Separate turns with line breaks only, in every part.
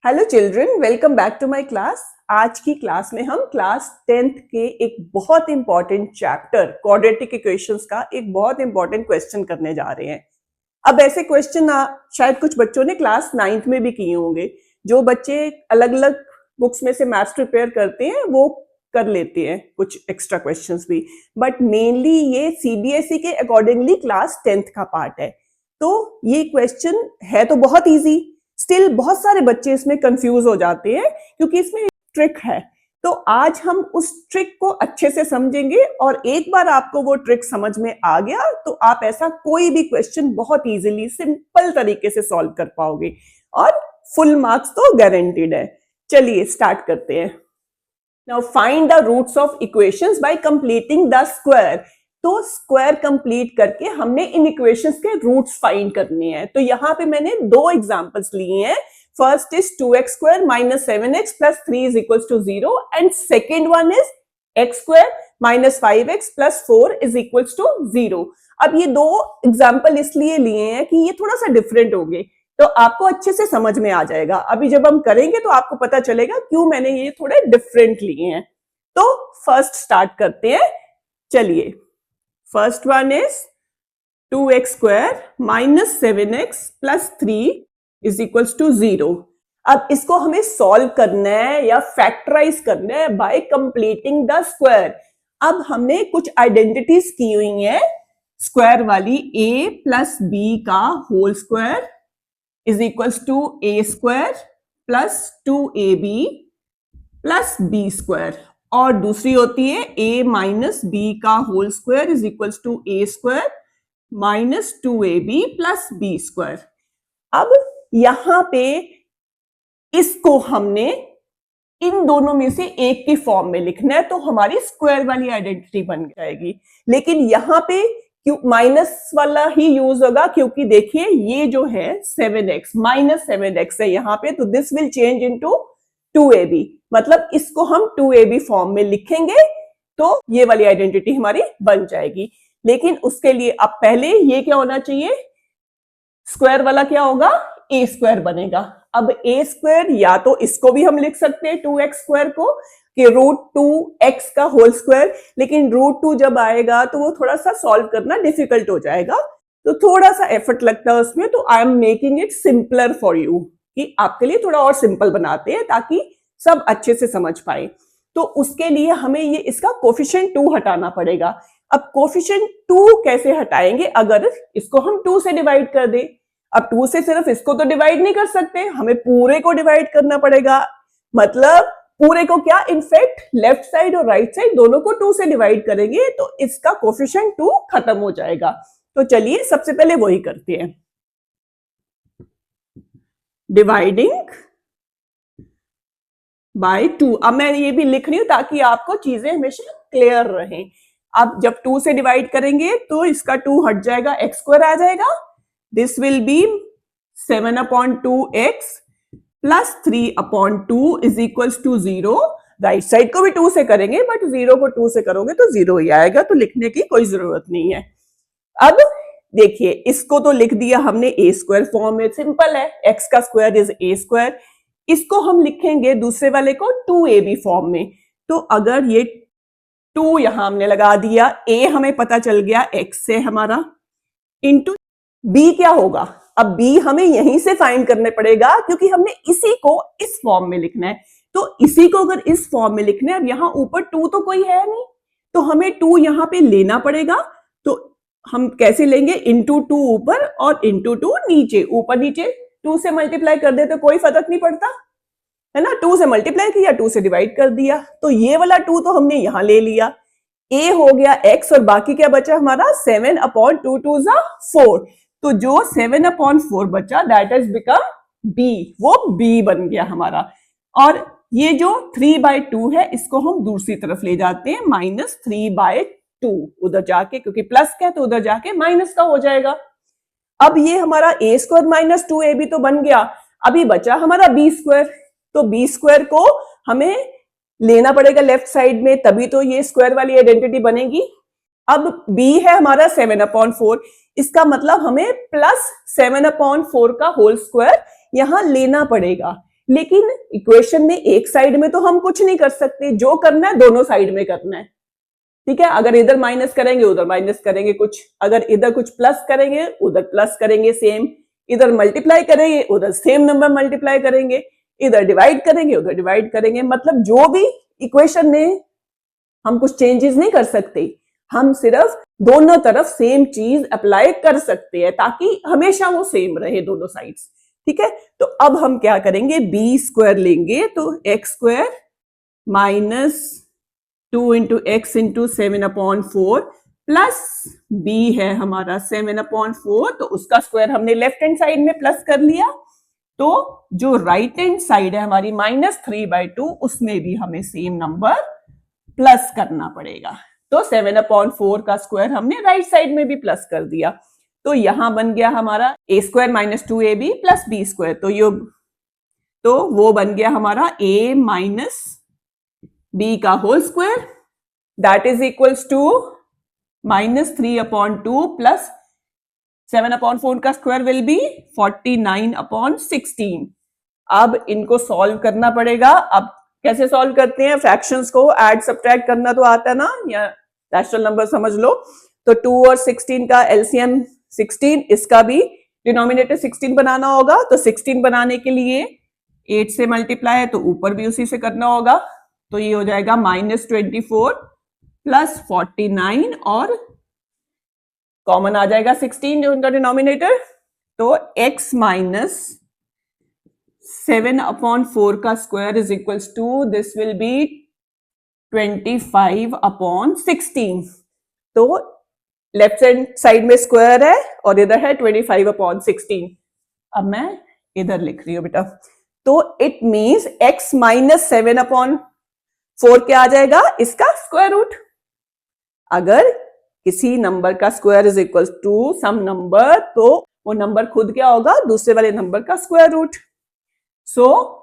Hello children, welcome back to my class. आज की class में हम क्लास 10th के एक बहुत इंपॉर्टेंट चैप्टर क्वाड्रेटिक इक्वेशंस का एक बहुत इंपॉर्टेंट क्वेश्चन करने जा रहे हैं। अब ऐसे क्वेश्चन शायद कुछ बच्चों ने क्लास 9th में भी किए होंगे। जो बच्चे अलग अलग बुक्स में से मैथ्स प्रिपेयर करते हैं वो कर लेते हैं कुछ एक्स्ट्रा क्वेश्चंस भी, बट मेनली ये सीबीएसई के अकॉर्डिंगली क्लास 10th का पार्ट है। तो ये क्वेश्चन है तो बहुत इजी, स्टिल बहुत सारे बच्चे इसमें कंफ्यूज हो जाते हैं क्योंकि इसमें ट्रिक है। तो आज हम उस ट्रिक को अच्छे से समझेंगे और एक बार आपको वो ट्रिक समझ में आ गया तो आप ऐसा कोई भी क्वेश्चन बहुत इजीली सिंपल तरीके से सॉल्व कर पाओगे और फुल मार्क्स तो गारंटीड है। चलिए स्टार्ट करते हैं। Now find the roots of equations by completing the square. तो स्क्वायर कंप्लीट करके हमने इन इक्वेशंस के रूट्स फाइंड करने हैं। तो यहाँ पे मैंने दो एग्जांपल्स लिए हैं। First is 2x square minus 7x plus 3 is equal to 0 and second one is x square minus 5x plus 4 is equal to 0। अब ये दो एग्जाम्पल इसलिए लिए हैं कि ये थोड़ा सा डिफरेंट होंगे, तो आपको अच्छे से समझ में आ जाएगा। अभी जब हम करेंगे तो आपको पता चलेगा क्यों मैंने ये थोड़े डिफरेंट लिए हैं। तो फर्स्ट स्टार्ट करते हैं। चलिए, first one is 2x square minus 7x plus 3 is equals to 0। अब इसको हमें सॉल्व करना है या फैक्टराइज करना है बाय कंप्लीटिंग द स्क्वायर। अब हमने कुछ आइडेंटिटीज की हुई है स्क्वायर वाली, a प्लस बी का whole square is equals to a square plus 2ab plus b square, और दूसरी होती है a माइनस बी का whole square is equals to a square minus 2ab plus b square. अब यहां पे इसको हमने इन दोनों में से एक की फॉर्म में लिखना है तो हमारी स्क्वायर वाली आइडेंटिटी बन जाएगी। लेकिन यहां पे क्यों माइनस वाला ही यूज होगा, क्योंकि देखिए ये जो है 7x माइनस 7x है यहाँ पे, तो this will change into 2ab, मतलब इसको हम 2ab फॉर्म में लिखेंगे तो ये वाली आइडेंटिटी हमारी बन जाएगी। लेकिन उसके लिए अब पहले ये क्या होना चाहिए, स्क्वायर वाला क्या होगा, a स्क्वायर बनेगा। अब a स्क्वायर या तो इसको भी हम लिख सकते हैं 2x स्क्वायर को कि रूट 2x का होल स्क्वायर, लेकिन रूट 2 जब आएगा तो वो थोड़ा सा सॉल्व करना डिफिकल्ट हो जाएगा, तो थोड़ा सा एफर्ट लगता है उसमें। तो I am making it simpler for you, कि आपके लिए थोड़ा और सिंपल बनाते हैं ताकि सब अच्छे से समझ पाए। तो उसके लिए हमें ये इसका कोफिशिएंट 2 हटाना पड़ेगा। अब कोफिशिएंट 2 कैसे हटाएंगे, अगर इसको हम 2 से डिवाइड कर दें। अब 2 से सिर्फ इसको तो डिवाइड नहीं कर सकते, हमें पूरे को डिवाइड करना पड़ेगा। मतलब पूरे को क्या, इनफैक्ट लेफ्ट साइड और राइट साइड दोनों को 2 से डिवाइड करेंगे तो इसका कोफिशिएंट 2 खत्म हो जाएगा। तो चलिए सबसे पहले वही करते हैं, डिवाइडिंग बाय 2। अब मैं ये भी लिख रही हूं ताकि आपको चीजें हमेशा क्लियर रहें। अब जब 2 से डिवाइड करेंगे तो इसका 2 हट जाएगा, x स्क्वायर आ जाएगा। This will be 7/2x plus 3/2 is equals to 0। Right side को भी 2 से करेंगे, बट 0 को 2 से करोगे तो 0 ही आएगा, तो लिखने की कोई जरूरत नहीं है। अब देखिए, इसको तो लिख दिया हमने a स्क्वायर फॉर्म में, सिंपल है, x का स्क्वायर इज a स्क्वायर। इसको हम लिखेंगे दूसरे वाले को 2ab फॉर्म में। तो अगर ये 2 यहां हमने लगा दिया, a हमें पता चल गया x से हमारा, इंटू b क्या होगा, अब b हमें यहीं से फाइंड करने पड़ेगा क्योंकि हमने इसी को इस फॉर्म में लिखना है। तो इसी को अगर इस फॉर्म में लिखना है, अब यहां ऊपर 2 तो कोई है नहीं, तो हमें 2 यहां पे लेना पड़ेगा। तो हम कैसे लेंगे, इंटू 2 ऊपर और इंटू 2 नीचे। ऊपर नीचे 2 से मल्टीप्लाई कर दे तो कोई फर्क नहीं पड़ता है ना, 2 से मल्टीप्लाई किया, 2 से डिवाइड कर दिया, तो ये वाला 2 तो हमने यहां ले लिया। a हो गया x और बाकी क्या बचा हमारा, 7/2 2 4। तो जो 7/4 बचा दैट इज बिकम b, वो b बन गया हमारा। और ये जो 3/2 है इसको हम दूसरी तरफ ले जाते हैं, -3/2 उधर जाके, क्योंकि प्लस का है तो उधर जाके माइनस का हो जाएगा। अब ये हमारा a स्क्वायर माइनस 2ab तो बन गया, अभी बचा हमारा b स्क्वायर। तो b स्क्वायर को हमें लेना पड़ेगा लेफ्ट साइड में, तभी तो ये स्क्वायर वाली आइडेंटिटी बनेगी। अब b है हमारा 7/4, इसका मतलब हमें प्लस 7/4 का होल स्क्वायर यहां लेना पड़ेगा। लेकिन इक्वेशन में एक साइड में तो हम कुछ नहीं कर सकते, जो करना है दोनों साइड में करना है। ठीक है, अगर इधर माइनस करेंगे उधर माइनस करेंगे कुछ, अगर इधर कुछ प्लस करेंगे उधर प्लस करेंगे सेम, इधर मल्टीप्लाई करेंगे उधर सेम नंबर मल्टीप्लाई करेंगे, इधर डिवाइड करेंगे उधर डिवाइड करेंगे, मतलब जो भी इक्वेशन में हम कुछ चेंजेस नहीं कर सकते, हम सिर्फ दोनों तरफ सेम चीज अप्लाई कर सकते हैं ताकि हमेशा वो सेम रहे दोनों साइड्स। ठीक है, तो अब हम क्या करेंगे, बी स्क्वायर लेंगे, तो X square minus 2 into X into 7/4 plus B है हमारा 7/4, तो उसका स्क्वायर हमने लेफ्ट हैंड साइड में प्लस कर लिया, तो जो राइट हैंड साइड है हमारी -3/2 उसमें भी हमें सेम नंबर प्लस करना पड़ेगा। तो 7/4 का स्क्वायर हमने राइट साइड में भी प्लस कर दिया, तो यहां बन गया हमारा a square minus 2ab plus B square, तो वो बन गया हमारा a माइनस b का whole square, that is equals to -3/2 plus 7/4 का स्क्वायर विल बी 49/16। अब इनको सॉल्व करना पड़ेगा। अब कैसे सॉल्व करते हैं, फ्रैक्शंस को ऐड सब्ट्रैक्ट करना तो आता है ना, या रैशनल नंबर समझ लो। तो 2 और 16 का एलसीएम 16, इसका भी डिनोमिनेटर 16 बनाना होगा, तो 16 बनाने के लिए 8 से मल्टीप्लाई है तो ऊपर भी उसी से करना होगा, तो ये हो जाएगा -24 प्लस 49 और कॉमन आ जाएगा 16 जो उनका डिनोमिनेटर, तो x माइनस 7/4 का square is equals to this will be 25/16। तो लेफ्ट हैंड साइड में स्क्वायर है और इधर है 25/16। अब मैं इधर लिख रही हूं बेटा, तो इट मीन्स x माइनस 7/4 क्या आ जाएगा, इसका स्क्वायर रूट। अगर किसी नंबर का square is equal to some number, तो वो नंबर खुद क्या होगा, दूसरे वाले नंबर का square root. So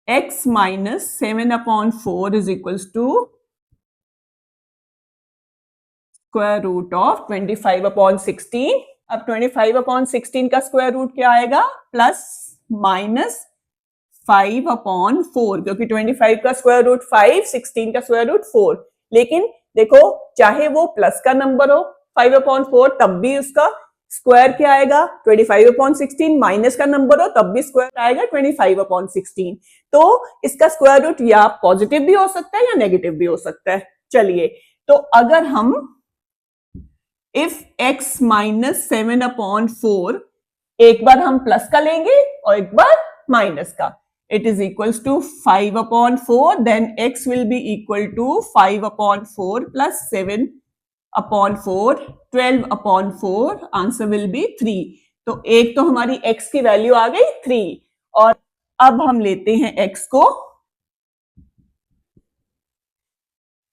x minus 7/4 is equals to square root of 25/16। अब 25/16 का स्क्वायर रूट क्या आएगा, प्लस माइनस 5/4, क्योंकि 25 का स्क्वायर रूट 5, 16 का स्क्वायर रूट 4। लेकिन देखो, चाहे वो प्लस का नंबर हो 5/4, तब भी उसका स्क्वायर क्या आएगा 25/16, माइनस का नंबर हो तब भी स्क्वायर आएगा 25/16। तो इसका स्क्वायर रूट या पॉजिटिव भी हो सकता है या नेगेटिव भी हो सकता है। चलिए, तो अगर हम इफ x माइनस 7/4, एक बार हम प्लस का लेंगे और एक बार माइनस का, it is equals to 5/4, then x will be equal to 5/4 plus 7/4, 12/4, answer will be 3। तो एक तो हमारी x की वैल्यू आ गई 3, और अब हम लेते हैं x को,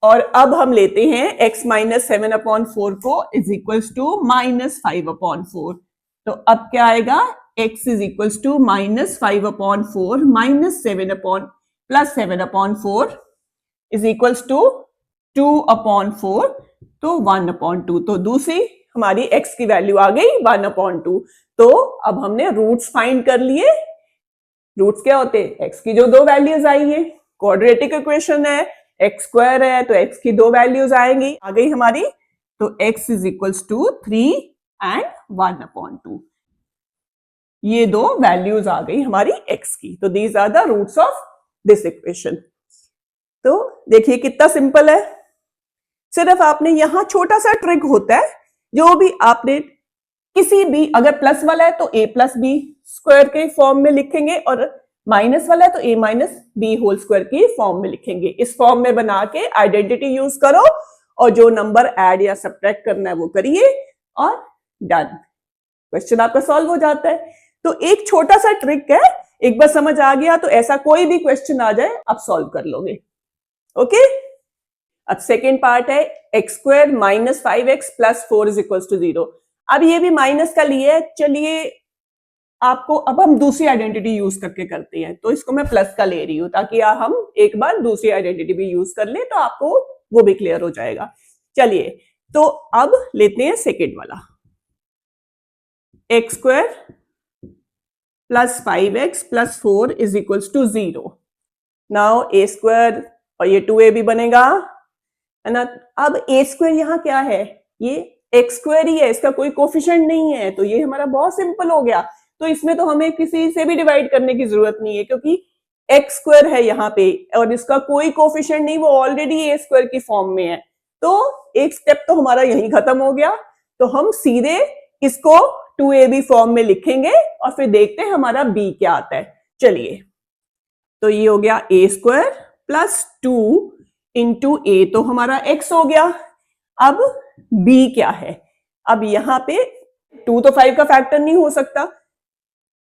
और अब हम लेते हैं x माइनस 7/4 को इज इक्वल्स टू -5/4। तो अब क्या आएगा, x is equals to -5/4 minus 7 plus 7/4 is equals to 2/4, तो 1/2। तो दूसरी हमारी x की वैल्यू आ गई 1/2। तो अब हमने रूट्स फाइंड कर लिए। रूट्स क्या होते हैं, x की जो दो वैल्यूज आई है, क्वाड्रेटिक इक्वेशन है, x स्क्वायर है तो x की दो वैल्यूज आएंगी, आ गई हमारी। तो x is equals to 3 and 1/2, ये दो वैल्यूज आ गई हमारी x की। तो these are the roots of this equation. तो देखिए कितना सिंपल है। सिर्फ आपने यहां छोटा सा ट्रिक होता है, जो भी आपने किसी भी, अगर प्लस वाला है तो a प्लस बी स्क्वायर के फॉर्म में लिखेंगे, और माइनस वाला है तो a minus B whole square की फॉर्म में लिखेंगे। इस फॉर्म में बना के आइडेंटिटी यूज करो, और जो नंबर ऐड या सब्ट्रैक्ट करना है वो करिए, और डन, क्वेश्चन आपका सॉल्व हो जाता है। तो एक छोटा सा ट्रिक है, एक बार समझ आ गया तो ऐसा कोई भी क्वेश्चन आ जाए आप सॉल्व कर लोगे। ओके, अब सेकेंड पार्ट है X square minus 5x plus 4 is equal to 0। अब ये भी माइनस का लिए, चलिए आपको, अब हम दूसरी आइडेंटिटी यूज करके करते हैं, तो इसको मैं प्लस का ले रही हूं ताकि हम एक बार दूसरी आइडेंटिटी भी यूज कर ले, तो आपको वो भी क्लियर हो जाएगा। चलिए, तो अब लेते हैं सेकेंड वाला, X square plus 5x plus 4 is equals to 0। Now A square और ये 2ab बनेगा, है ना। अब ए स्क्वायर यहाँ क्या है, ये एक्स स्क्वायर ही है, इसका कोई कोफिशिएंट नहीं है, तो ये हमारा बहुत सिंपल हो गया। तो इसमें तो हमें किसी से भी डिवाइड करने की जरूरत नहीं है, क्योंकि एक्स स्क्वायर है यहाँ पे और इसका कोई कोफिशिएंट नहीं, वो ऑलरेडी ए स्क्वायर की फॉर्म में है। तो एक स्टेप तो हमारा यही खत्म हो गया। तो हम सीधे इसको 2ab फॉर्म में लिखेंगे और फिर देखते हैं हमारा b क्या आता है। चलिए, तो ये हो गया ए स्क्वायर प्लस 2 इंटू ए, तो हमारा x हो गया। अब b क्या है, अब यहाँ पे 2 तो 5 का फैक्टर नहीं हो सकता,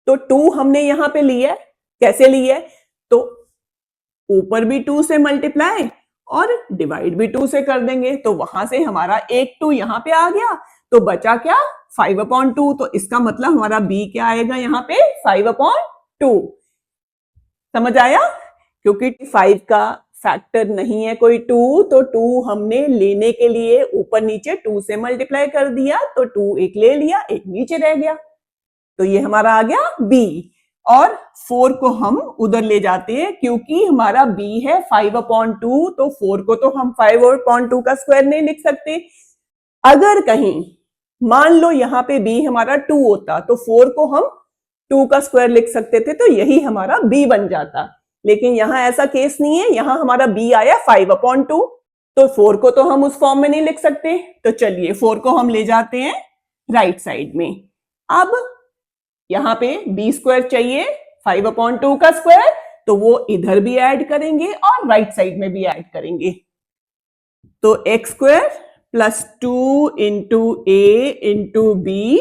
तो 2 हमने यहाँ पे लिया है। कैसे लिया है, तो ऊपर भी 2 से मल्टीप्लाई और डिवाइड भी 2 से कर देंगे, तो वहां से हमारा एक 2 यहाँ पे आ गया, तो बचा क्या 5/2। तो इसका मतलब हमारा b क्या आएगा यहाँ पे 5/2। समझ आया, क्योंकि 5 का फैक्टर नहीं है कोई 2, तो 2 हमने लेने के लिए ऊपर नीचे 2 से मल्टीप्लाई कर दिया, तो 2 एक ले लिया, एक नीचे रह गया, तो ये हमारा आ गया b। और 4 को हम उधर ले जाते हैं, क्योंकि हमारा b है 5/2, तो 4 को तो हम 5/2 का स्क्वायर नहीं लिख सकते। अगर कहीं मान लो यहाँ पे b हमारा 2 होता, तो 4 को हम 2 का स्क्वायर लिख सकते थे, तो यही हमारा b बन जाता। लेकिन यहाँ ऐसा केस नहीं है, यहाँ हमारा b आया 5/2, तो 4 को तो हम उस फॉर्म में नहीं लिख सकते। तो चलिए 4 को हम ले जाते हैं राइट साइड में। अब यहाँ पे b स्क्वायर चाहिए 5/2 का स्क्वायर, तो वो इधर भी ऐड करेंगे और राइट साइड में भी ऐड करेंगे। तो एक्स स्क्वायर प्लस 2 इंटू ए इंटू बी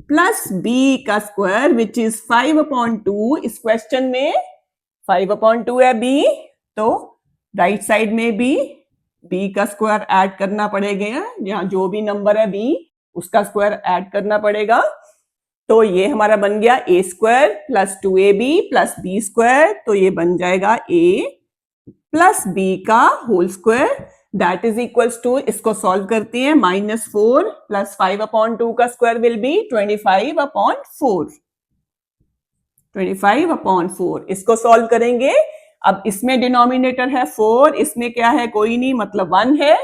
प्लस बी का स्क्वायर विच इज 5/2। इस क्वेश्चन में 5/2 है b, तो राइट साइड में भी b का स्क्वायर ऐड करना पड़ेगा, यहाँ जो भी नंबर है b उसका स्क्वायर ऐड करना पड़ेगा। तो ये हमारा बन गया a square plus 2ab plus B square, तो ये बन जाएगा a प्लस b का whole square, that is equals to, इसको सॉल्व करते हैं, -4 प्लस 5/2 का स्क्वायर विल बी 25/4। 25/4 इसको सॉल्व करेंगे। अब इसमें डिनोमिनेटर है 4, इसमें क्या है कोई नहीं, मतलब 1 है,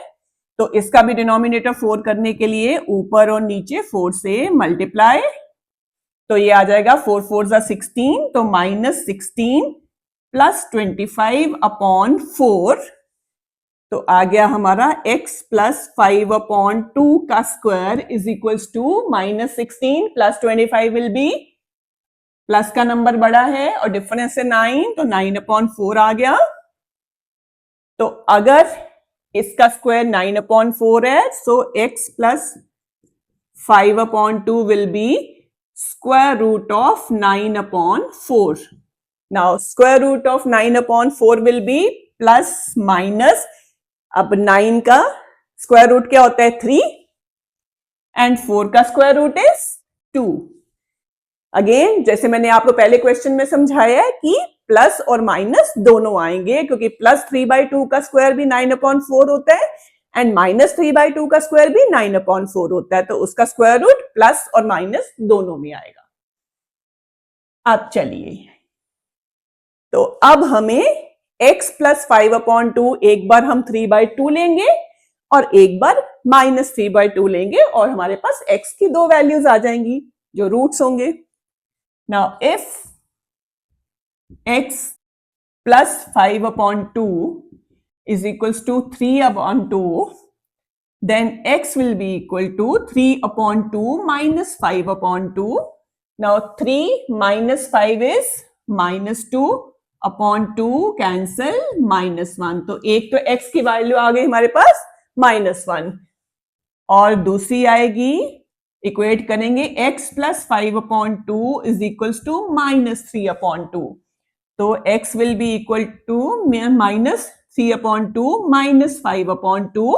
तो इसका भी डिनोमिनेटर 4 करने के लिए ऊपर और नीचे 4 से मल्टीप्लाई, तो ये आ जाएगा 4 4 16, तो -16 प्लस 25/4, तो आ गया हमारा x प्लस 5/2 का square is equals to -16 plus 25 will be, plus का नंबर बड़ा है और डिफरेंस है 9, तो 9/4 आ गया। तो अगर इसका स्क्वायर 9/4 है, सो x plus 5/2 will be square root of 9/4. Now square root of 9/4 will be plus minus, अब 9 का स्क्वायर रूट क्या होता है 3 एंड 4 का स्क्वायर रूट इज 2। अगेन जैसे मैंने आपको पहले क्वेश्चन में समझाया है कि प्लस और माइनस दोनों आएंगे, क्योंकि प्लस 3/2 का स्क्वायर भी 9/4 होता है एंड -3/2 का स्क्वायर भी 9/4 होता है, तो उसका स्क्वायर रूट प्लस और माइनस दोनों में आएगा। अब चलिए, तो अब हमें x प्लस 5/2 एक बार हम 3/2 लेंगे और एक बार -3/2 लेंगे, और हमारे पास x की दो वैल्यूज आ जाएंगी जो रूट्स होंगे। Now if x plus 5/2 is equals to 3/2, then x will be equal to 3/2 minus 5/2. Now 3 minus 5 is -2/2, cancel, -1, तो एक तो x की वैल्यू आ गई हमारे पास -1, और दूसरी आएगी, इक्वेट करेंगे x plus 5/2 is equals to -3/2, तो x will be equal to -3/2 minus 5/2।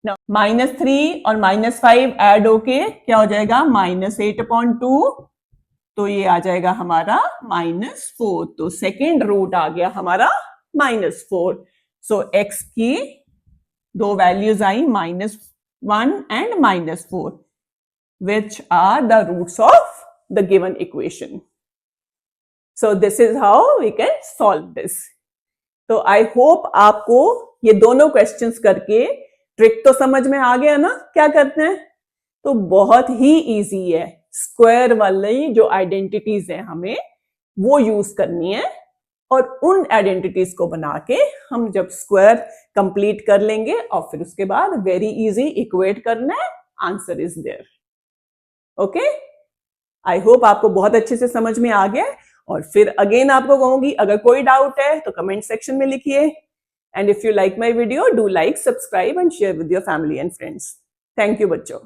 -3 और -5 ऐड होके क्या हो जाएगा -8/2, तो ये आ जाएगा हमारा -4, तो सेकेंड रूट आ गया हमारा -4। सो x की दो values I -1 and -4, which are the roots of the given equation। So this is how we can solve this. तो आई होप आपको ये दोनों क्वेश्चंस करके ट्रिक तो समझ में आ गया ना क्या करते हैं। तो बहुत ही इजी है, स्क्वायर वाली जो आइडेंटिटीज है हमें वो यूज करनी है और उन आइडेंटिटीज को बना के हम जब स्क्वायर कंप्लीट कर लेंगे और फिर उसके बाद वेरी इजी इक्वेट करना है, answer is there. Okay, I hope आपको बहुत अच्छे से समझ में आ गया। और फिर अगेन आपको कहूंगी अगर कोई डाउट है तो कमेंट सेक्शन में लिखिए। And if you like my video do like, subscribe and share with your family and friends. Thank you बच्चों।